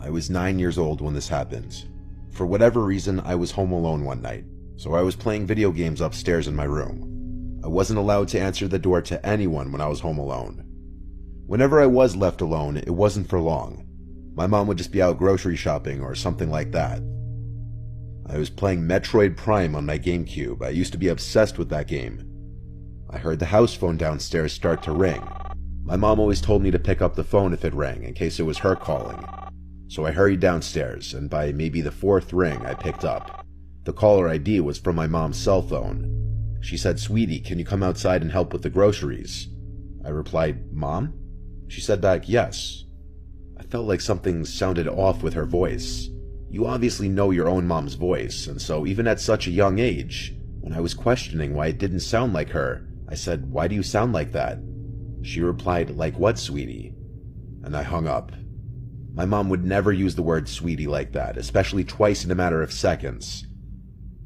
I was 9 years old when this happened. For whatever reason, I was home alone one night, so I was playing video games upstairs in my room. I wasn't allowed to answer the door to anyone when I was home alone. Whenever I was left alone, it wasn't for long. My mom would just be out grocery shopping or something like that. I was playing Metroid Prime on my GameCube. I used to be obsessed with that game. I heard the house phone downstairs start to ring. My mom always told me to pick up the phone if it rang, in case it was her calling. So I hurried downstairs, and by maybe the fourth ring, I picked up. The caller ID was from my mom's cell phone. She said, "Sweetie, can you come outside and help with the groceries?" I replied, "Mom?" She said back, "Yes." I felt like something sounded off with her voice. You obviously know your own mom's voice, and so even at such a young age, when I was questioning why it didn't sound like her, I said, "Why do you sound like that?" She replied, "Like what, sweetie?" And I hung up. My mom would never use the word sweetie like that, especially twice in a matter of seconds.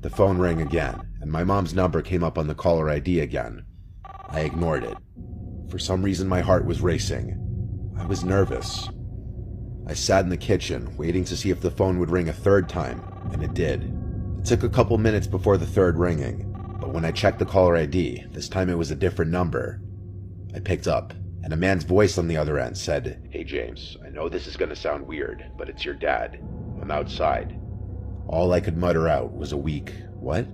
The phone rang again, and my mom's number came up on the caller ID again. I ignored it. For some reason, my heart was racing. I was nervous. I sat in the kitchen, waiting to see if the phone would ring a third time, and it did. It took a couple minutes before the third ringing, but when I checked the caller ID, this time it was a different number. I picked up, and a man's voice on the other end said, "Hey James, I know this is gonna sound weird, but it's your dad. I'm outside." All I could mutter out was a weak, "What?"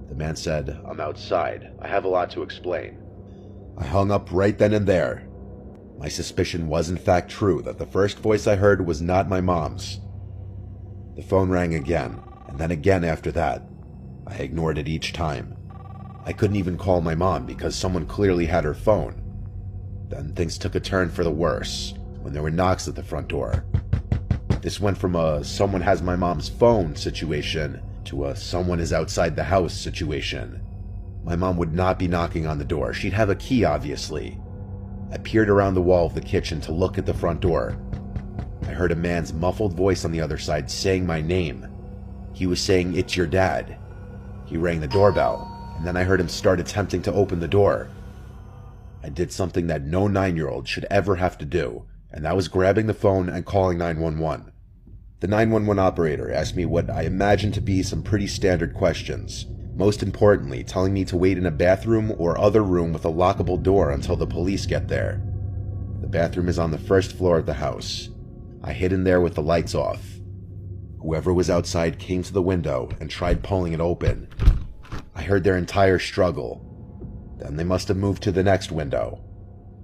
The man said, "I'm outside. I have a lot to explain." I hung up right then and there. My suspicion was in fact true that the first voice I heard was not my mom's. The phone rang again, and then again after that. I ignored it each time. I couldn't even call my mom because someone clearly had her phone. Then things took a turn for the worse when there were knocks at the front door. This went from a "someone has my mom's phone" situation to a "someone is outside the house" situation. My mom would not be knocking on the door. She'd have a key, obviously. I peered around the wall of the kitchen to look at the front door. I heard a man's muffled voice on the other side saying my name. He was saying, "It's your dad." He rang the doorbell, and then I heard him start attempting to open the door. I did something that no 9-year-old should ever have to do, and that was grabbing the phone and calling 911. The 911 operator asked me what I imagined to be some pretty standard questions. Most importantly, telling me to wait in a bathroom or other room with a lockable door until the police get there. The bathroom is on the first floor of the house. I hid in there with the lights off. Whoever was outside came to the window and tried pulling it open. I heard their entire struggle. Then they must have moved to the next window.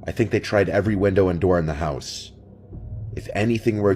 I think they tried every window and door in the house. If anything were